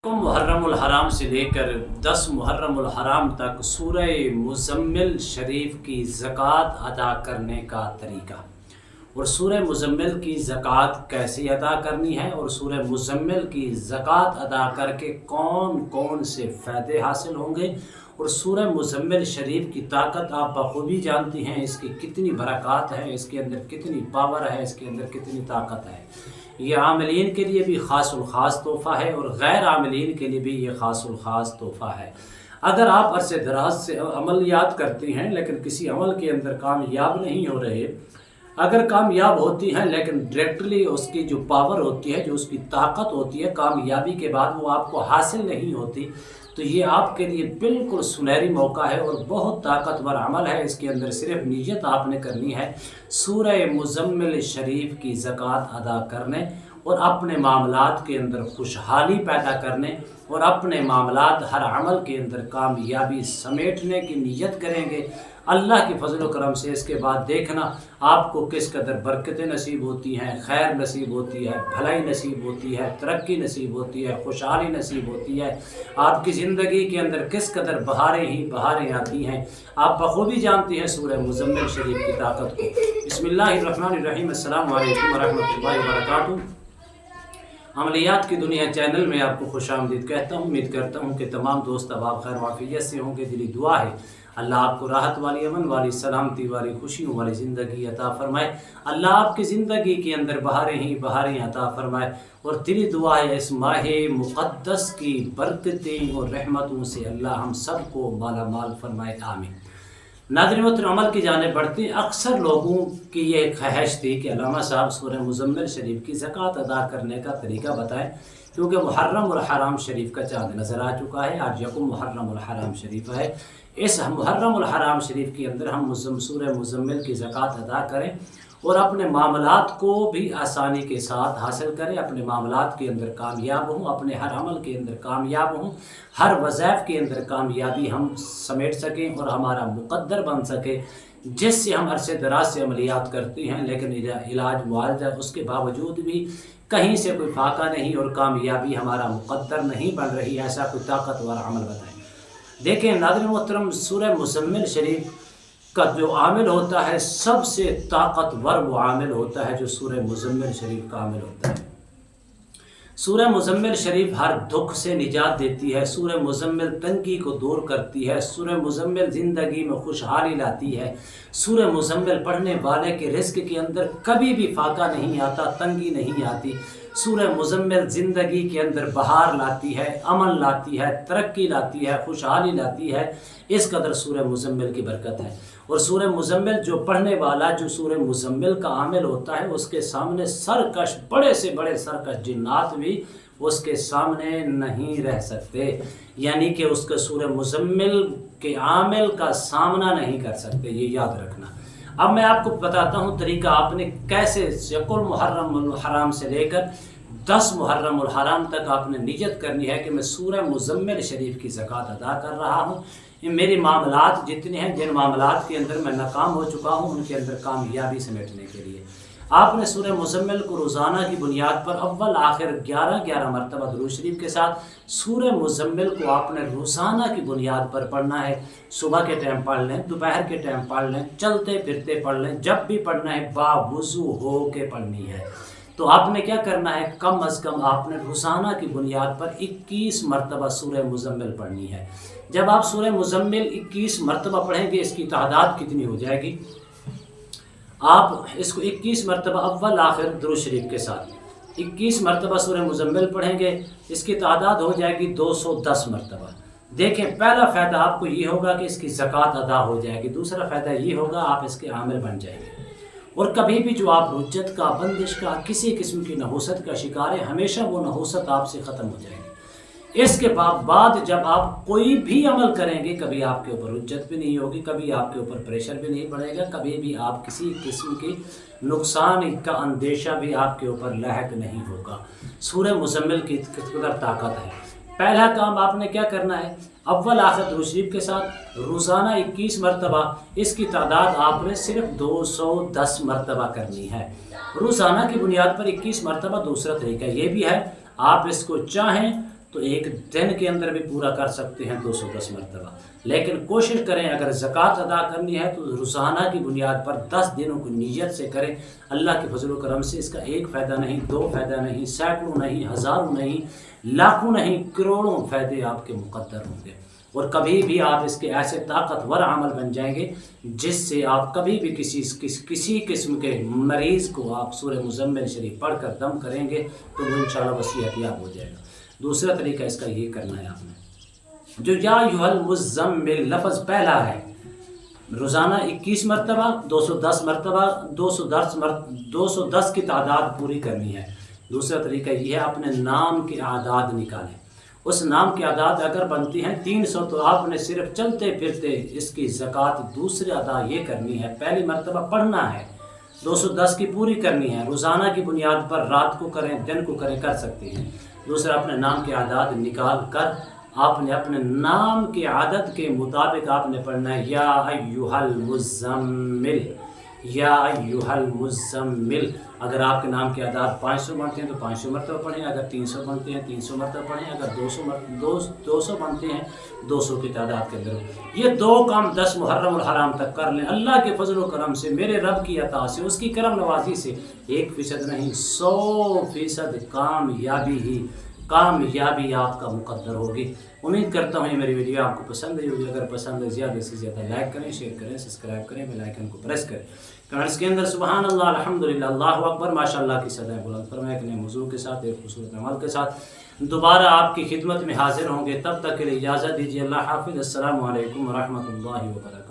मुहर्रम उल हराम से लेकर 10 मुहर्रम उल हराम तक सूरह मुज़म्मिल शरीफ की ज़कात अदा करने का तरीका और सूरह मुज़म्मिल की ज़कात कैसे अदा करनी है और सूरह मुज़म्मिल की ज़कात अदा करके कौन कौन से फ़ायदे हासिल होंगे और सूरह मुज़म्मिल शरीफ की ताकत आप बखूबी जानती हैं। इसकी कितनी बरक़ात है, इसके अंदर कितनी पावर है, इसके अंदर कितनी ताकत है। ये आमिलीन के लिए भी ख़ासुल ख़ास तोहफ़ा है और गैर आमिलीन के लिए भी ये ख़ासुल ख़ास तोहफ़ा है। अगर आप अरसे दराज से अमलियात करती हैं लेकिन किसी अमल के अंदर कामयाब नहीं हो रहे, अगर कामयाब होती हैं लेकिन डायरेक्टली उसकी जो पावर होती है, जो उसकी ताकत होती है, कामयाबी के बाद वो आपको हासिल नहीं होती, तो ये आपके लिए बिल्कुल सुनहरी मौका है और बहुत ताकतवर अमल है। इसके अंदर सिर्फ नीयत आपने करनी है सूरह मुज़म्मिल शरीफ की ज़कात अदा करने और अपने मामलात के अंदर खुशहाली पैदा करने और अपने मामलात हर अमल के अंदर कामयाबी समेटने की नीयत करेंगे। अल्लाह की फजल करम से इसके बाद देखना आपको किस कदर बरकतें नसीब होती हैं, खैर नसीब होती है, भलाई नसीब होती है, तरक्की नसीब होती है, खुशहाली नसीब होती है। आपकी ज़िंदगी के अंदर किस कदर बहारें ही बहारें आती हैं, आप बखूबी जानती हैं सूरह मुज़म्मिल शरीफ की ताकत को। बिस्मिल्लाहिर्रहमानिर्रहीम, अस्सलामु अलैकुम वरहमतुल्लाहि वबरकातुहू। अमलियात की दुनिया चैनल में आपको खुशामदीद कहता हूँ। उम्मीद करता हूँ कि तमाम दोस्त अब खैर वाफियत से होंगे। दिली दुआ है अल्लाह आपको राहत वाली, अमन वाली, सलामती वाली, खुशियों वाली ज़िंदगी अता फ़रमाए। अल्लाह आपकी ज़िंदगी के अंदर बहारें ही बहारें अता फ़रमाए और दिली दुआ है इस माह मुक़द्दस की बरकतें और रहमतों से अल्लाह हम सबको माला माल फरमाए, आमीन। नाज़रीन मोहतरम, अमल की जानिब बढ़ते हैं। अक्सर लोगों की ये ख्वाहिश थी कि अल्लामा साहब सूरह मुज़म्मिल शरीफ की ज़कात अदा करने का तरीका बताएं, क्योंकि मुहर्रम उल हराम शरीफ का चाँद नज़र आ चुका है। आज यकुम मुहर्रम उल हराम शरीफ है। इस मुहर्रम उल हराम शरीफ के अंदर हम सूरह मुज़म्मिल की ज़कात अदा करें और अपने मामलात को भी आसानी के साथ हासिल करें, अपने मामलात के अंदर कामयाब हों, अपने हर अमल के अंदर कामयाब हों, हर वज़ाइफ के अंदर कामयाबी हम समेट सकें और हमारा मुक़द्दर बन सके, जिससे हम अरसे दराज से अमलियात करती हैं लेकिन इलाज मुआवजा उसके बावजूद भी कहीं से कोई फाका नहीं और कामयाबी हमारा मुक़द्दर नहीं बन रही। ऐसा कोई ताकतवर अमल बताएं। देखें नाज़रीन मोहतरम, सूरह मुज़म्मिल शरीफ का जो आमिल होता है, सबसे ताकतवर वो आमिल होता है जो सूरह मुज़म्मिल शरीफ का आमिल होता है। सूरह मुज़म्मिल शरीफ हर दुख से निजात देती है, सूरह मुज़म्मिल तंगी को दूर करती है, सूरह मुज़म्मिल ज़िंदगी में खुशहाली लाती है, सूरह मुज़म्मिल पढ़ने वाले के रिज़्क़ के अंदर कभी भी फाका नहीं आता, तंगी नहीं आती। सूरह मुज़म्मिल ज़िंदगी के अंदर बहार लाती है, अमन लाती है, तरक्की लाती है, खुशहाली लाती है। इस कदर सूरह मुज़म्मिल की बरकत है। और सूरह मुज़म्मिल जो पढ़ने वाला, जो सूरह मुज़म्मिल का आमिल होता है, उसके सामने सरकश, बड़े से बड़े सरकश जिन्नात भी उसके सामने नहीं रह सकते, यानी कि उसके सूरह मुज़म्मिल के आमिल का सामना नहीं कर सकते, ये याद रखना। अब मैं आपको बताता हूँ तरीका आपने कैसे यकुल मुहर्रम उल हराम से लेकर 10 मुहर्रम उल हराम तक आपने नियत करनी है कि मैं सूरह मुज़म्मिल शरीफ की ज़कात अदा कर रहा हूँ। मेरे मामलात जितने हैं, जिन मामलात के अंदर मैं नाकाम हो चुका हूँ, उनके अंदर कामयाबी समेटने के लिए आपने सूरह मुज़म्मिल को रोज़ाना की बुनियाद पर अव्वल आखिर 11-11 मरतबा दुरूद शरीफ के साथ सूरह मुज़म्मिल को आपने रोज़ाना की बुनियाद पर पढ़ना है। सुबह के टाइम पढ़ लें, दोपहर के टाइम पढ़ लें, चलते फिरते पढ़ लें, जब भी पढ़ना है बावुज़ू हो के पढ़नी है। तो आपने क्या करना है, कम अज़ कम आपने रोज़ाना की बुनियाद पर 21 मरतबा सूरह मुज़म्मिल पढ़नी है। जब आप सूरह मुज़म्मिल 21 मरतबा पढ़ेंगे, इसकी तादाद कितनी हो जाएगी, आप इसको 21 मरतबा अव्वल आखिर दुरूद शरीफ के साथ 21 मरतबा सूरह मुज़म्मिल पढ़ेंगे, इसकी तादाद हो जाएगी 210 मरतबा। देखें, पहला फ़ायदा आपको ये होगा कि इसकी ज़कात अदा हो जाएगी। दूसरा फ़ायदा ये होगा आप इसके आमिल बन जाएंगे और कभी भी जो आप रुज्जत का, बंदिश का, किसी किस्म की नहुसत का शिकार है, हमेशा वो नहुसत आपसे ख़त्म हो जाएगी। इसके बाद जब आप कोई भी अमल करेंगे, कभी आपके ऊपर रुज्जत भी नहीं होगी, कभी आपके ऊपर प्रेशर भी नहीं पड़ेगा, कभी भी आप किसी किस्म के नुकसान का अंदेशा भी आपके ऊपर लाहक नहीं होगा। सूरह मुज़म्मिल की कदर ताकत है। पहला काम आपने क्या करना है, अव्वल आखिर दुरूद शरीफ के साथ रोज़ाना 21 मरतबा, इसकी तादाद आपने सिर्फ 210 मरतबा करनी है रोज़ाना की बुनियाद पर 21 मरतबा। दूसरा तरीका ये भी है, आप इसको चाहें تو ایک دن کے اندر بھی پورا کر سکتے ہیں 210 مرتبہ، لیکن کوشش کریں اگر زکوٰۃ ادا کرنی ہے تو روزانہ کی بنیاد پر 10 دنوں کو نیت سے کریں۔ اللہ کے فضل و کرم سے اس کا ایک فائدہ نہیں، دو فائدہ نہیں، سینکڑوں نہیں، ہزاروں نہیں، لاکھوں نہیں، کروڑوں فائدے آپ کے مقدر ہوں گے، اور کبھی بھی آپ اس کے ایسے طاقتور عمل بن جائیں گے جس سے آپ کبھی بھی کسی قسم کے مریض کو آپ سورہ مزمل شریف پڑھ کر دم کریں گے تو وہ انشاءاللہ وصیت یاب ہو جائے گا۔ دوسرا طریقہ اس کا یہ کرنا ہے، آپ نے جو یا ایھا المزمل لفظ پہلا ہے، روزانہ 21 مرتبہ 210 مرتبہ 210 کی تعداد پوری کرنی ہے۔ دوسرا طریقہ یہ ہے اپنے نام کے اعداد نکالیں، اس نام کی اعداد اگر بنتی ہیں 300 تو آپ نے صرف چلتے پھرتے اس کی زکوٰۃ دوسری ادا یہ کرنی ہے، پہلی مرتبہ پڑھنا ہے، 210 کی پوری کرنی ہے، روزانہ کی بنیاد پر رات کو کریں دن کو کریں کر سکتے ہیں۔ دوسرا اپنے نام کے اعداد نکال کر آپ نے اپنے نام کے عدد کے مطابق آپ نے پڑھنا ہے یا ایھا المزمل، یا ایھا المزمل۔ اگر آپ کے نام کے اعداد 500 بنتے ہیں تو 500 مرتبہ پڑھیں، اگر 300 بنتے ہیں 300 مرتبہ پڑھیں، اگر 200 بنتے ہیں 200 کی تعداد کے اندر۔ یہ 2 کام 10 محرم الحرام تک کر لیں، اللہ کے فضل و کرم سے، میرے رب کی عطا سے، اس کی کرم نوازی سے 1% نہیں 100% کامیابی آپ کا مقدر ہوگی۔ امید کرتا ہوں یہ میری ویڈیو آپ کو پسند آئی ہوگی، اگر پسند ہے زیادہ سے زیادہ لائک کریں، شیئر کریں، سبسکرائب کریں، بیل آئیکن کو پریس کریں، کمنٹس کے اندر سبحان اللہ، الحمدللہ، اللہ اکبر، ماشاءاللہ کی صدائیں بلند فرمائیں۔ ایک نئے موضوع کے ساتھ، ایک خوبصورت عمل کے ساتھ دوبارہ آپ کی خدمت میں حاضر ہوں گے، تب تک کے لیے اجازت دیجیے، اللہ حافظ، السلام علیکم ورحمۃ اللہ وبرکاتہ۔